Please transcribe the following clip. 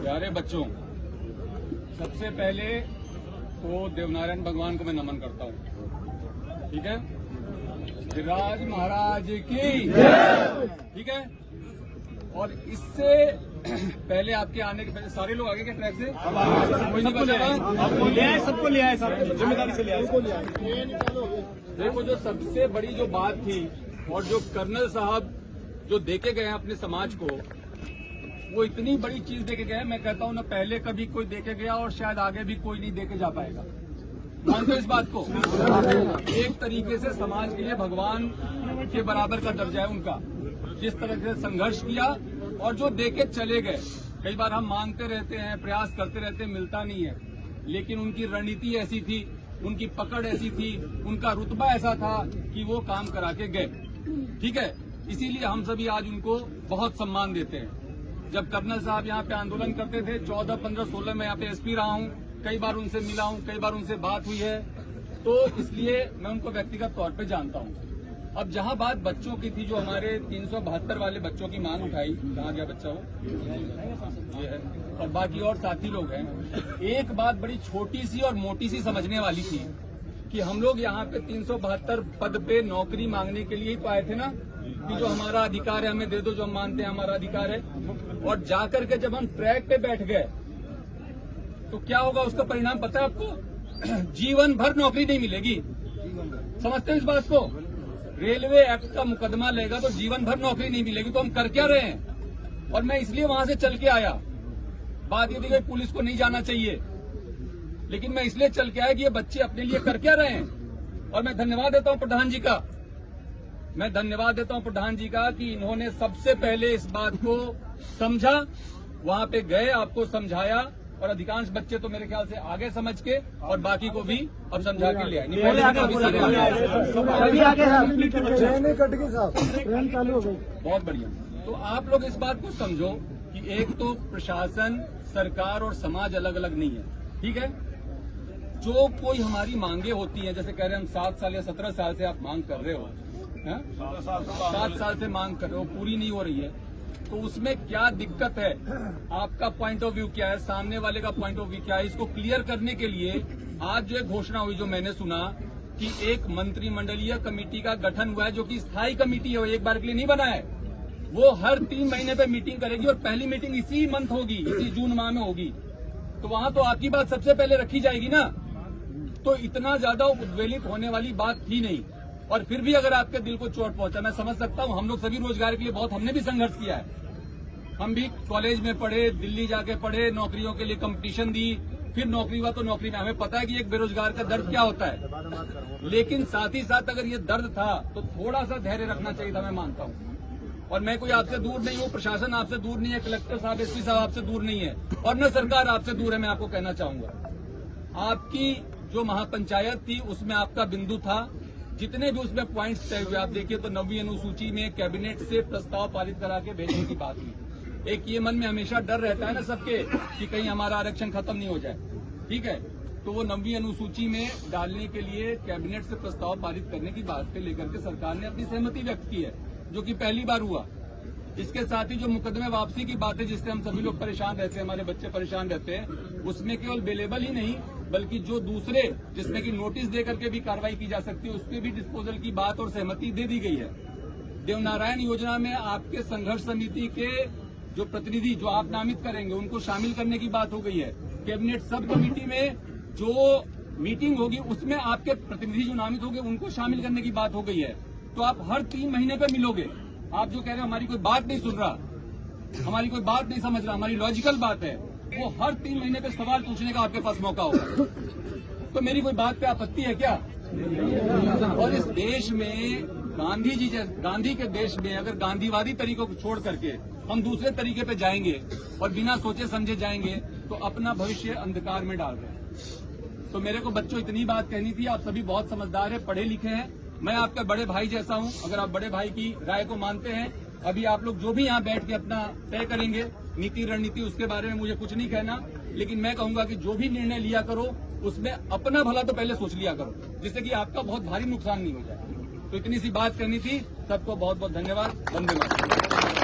प्यारे बच्चों, सबसे पहले तो देवनारायण भगवान को मैं नमन करता हूँ। ठीक है, गिरिराज महाराज की, ठीक है। और इससे पहले आपके आने के पहले सारे लोग आगे के ट्रैक से कोई नहीं बचा, सबको ले आए साहब, जिम्मेदारी से ले आए। देखो, जो सबसे बड़ी जो बात थी और जो कर्नल साहब जो देके गए हैं अपने समाज को, वो इतनी बड़ी चीज देके गए, मैं कहता हूँ ना पहले कभी कोई देके गया और शायद आगे भी कोई नहीं देके जा पाएगा। मानते हो इस बात को? एक तरीके से समाज के लिए भगवान के बराबर का दर्जा है उनका, जिस तरह से संघर्ष किया और जो देके चले गए। कई बार हम मांगते रहते हैं, प्रयास करते रहते हैं, मिलता नहीं है, लेकिन उनकी रणनीति ऐसी थी, उनकी पकड़ ऐसी थी, उनका रुतबा ऐसा था कि वो काम करा के गए। ठीक है, इसीलिए हम सभी आज उनको बहुत सम्मान देते हैं। जब कर्नल साहब यहाँ पे आंदोलन करते थे 14, 15, 16 में यहाँ पे एसपी रहा हूँ, कई बार उनसे मिला हूँ, कई बार उनसे बात हुई है, तो इसलिए मैं उनको व्यक्तिगत तौर पे जानता हूँ। अब जहाँ बात बच्चों की थी, जो हमारे 372 वाले बच्चों की मांग उठाई, कहाँ गया बच्चा हो, ये है, और बाकी और साथी लोग हैं। एक बात बड़ी छोटी सी और मोटी सी समझने वाली थी कि हम लोग यहाँ पे 372 पद पे नौकरी मांगने के लिए ही तो आए थे ना, कि जो हमारा अधिकार है हमें दे दो, जो हम मानते हैं हमारा अधिकार है। और जाकर के जब हम ट्रैक पे बैठ गए तो क्या होगा, उसका परिणाम पता है आपको? जीवन भर नौकरी नहीं मिलेगी। समझते हो इस बात को? रेलवे एक्ट का मुकदमा लेगा तो जीवन भर नौकरी नहीं मिलेगी। तो हम कर क्या रहे हैं? और मैं इसलिए वहां से चल के आया। बात ये थी कि पुलिस को नहीं जाना चाहिए, लेकिन मैं इसलिए चल के आया कि ये बच्चे अपने लिए कर क्या रहे हैं। और मैं धन्यवाद देता हूं प्रधान जी का, मैं धन्यवाद देता हूं प्रधान जी का कि इन्होंने सबसे पहले इस बात को समझा, वहां पे गए, आपको समझाया, और अधिकांश बच्चे तो मेरे ख्याल से आगे समझ के और बाकी को भी अब समझा के ले आए। बहुत बढ़िया। तो आप लोग इस बात को समझो कि एक तो प्रशासन, सरकार और समाज अलग अलग नहीं है। ठीक है, जो कोई हमारी मांगे होती हैं, जैसे कह रहे हैं हम 7 साल या 17 साल से आप मांग कर रहे हो, 7 साल से मांग कर रहे हो, पूरी नहीं हो रही है, तो उसमें क्या दिक्कत है? आपका पॉइंट ऑफ व्यू क्या है, सामने वाले का पॉइंट ऑफ व्यू क्या है? इसको क्लियर करने के लिए आज जो एक घोषणा हुई, जो मैंने सुना कि एक मंत्रिमंडलीय कमेटी का गठन हुआ है, जो कि स्थायी कमेटी है, वो एक बार के लिए नहीं बना है। वो हर 3 महीने पे मीटिंग करेगी और पहली मीटिंग इसी मंथ होगी, इसी जून माह में होगी। तो वहां तो आपकी बात सबसे पहले रखी जाएगी ना। तो इतना ज्यादा उद्वेलित होने वाली बात थी नहीं। और फिर भी अगर आपके दिल को चोट पहुंचा, मैं समझ सकता हूं। हम लोग सभी रोजगार के लिए बहुत, हमने भी संघर्ष किया है। हम भी कॉलेज में पढ़े, दिल्ली जाके पढ़े, नौकरियों के लिए कंपटीशन दी, फिर नौकरी हुआ तो नौकरी में हमें पता है कि एक बेरोजगार का दर्द क्या होता है। लेकिन साथ ही साथ अगर ये दर्द था तो थोड़ा सा धैर्य रखना चाहिए था, मैं मानता हूं। और मैं कोई आपसे दूर नहीं हूं, प्रशासन आपसे दूर नहीं है, कलेक्टर साहब, एसपी साहब आपसे दूर नहीं है, और न सरकार आपसे दूर है। मैं आपको कहना चाहूंगा, आपकी जो महापंचायत थी उसमें आपका बिंदु था। जितने भी उसमें पॉइंट्स तय हुए, आप देखिए तो 9वीं अनुसूची में कैबिनेट से प्रस्ताव पारित करा के भेजने की बात हुई। एक ये मन में हमेशा डर रहता है ना सबके कि कहीं हमारा आरक्षण खत्म नहीं हो जाए। ठीक है, तो वो 9वीं अनुसूची में डालने के लिए कैबिनेट से प्रस्ताव पारित करने की बात पे लेकर के सरकार ने अपनी सहमति व्यक्त की है, जो कि पहली बार हुआ। इसके साथ ही जो मुकदमे वापसी की बात है, जिससे हम सभी लोग परेशान रहते हैं, हमारे बच्चे परेशान रहते हैं, उसमें केवल बेलेबल ही नहीं बल्कि जो दूसरे, जिसमें कि नोटिस दे करके भी कार्रवाई की जा सकती है, उसपे भी डिस्पोजल की बात और सहमति दे दी गई है। देवनारायण योजना में आपके संघर्ष समिति के जो प्रतिनिधि, जो आप नामित करेंगे, उनको शामिल करने की बात हो गई है। कैबिनेट सब कमेटी में जो मीटिंग होगी उसमें आपके प्रतिनिधि जो नामित होंगे उनको शामिल करने की बात हो गई है। तो आप हर 3 महीने पे मिलोगे। आप जो कह रहे हैं हमारी कोई बात नहीं सुन रहा, हमारी कोई बात नहीं समझ रहा, हमारी लॉजिकल बात है, वो हर 3 महीने पे सवाल पूछने का आपके पास मौका होगा। तो मेरी कोई बात पे आपत्ति है क्या? और इस देश में गांधी के देश में अगर गांधीवादी तरीकों को छोड़ करके हम दूसरे तरीके पे जाएंगे और बिना सोचे समझे जाएंगे तो अपना भविष्य अंधकार में डाल रहे हैं। तो मेरे को बच्चों इतनी बात कहनी थी। आप सभी बहुत समझदार हैं, पढ़े लिखे हैं, मैं आपका बड़े भाई जैसा हूं। अगर आप बड़े भाई की राय को मानते हैं, अभी आप लोग जो भी यहाँ बैठ के अपना तय करेंगे नीति रणनीति, उसके बारे में मुझे कुछ नहीं कहना, लेकिन मैं कहूंगा कि जो भी निर्णय लिया करो उसमें अपना भला तो पहले सोच लिया करो, जिससे कि आपका बहुत भारी नुकसान नहीं हो जाए। तो इतनी सी बात करनी थी। सबको बहुत बहुत धन्यवाद। वंदे मातरम।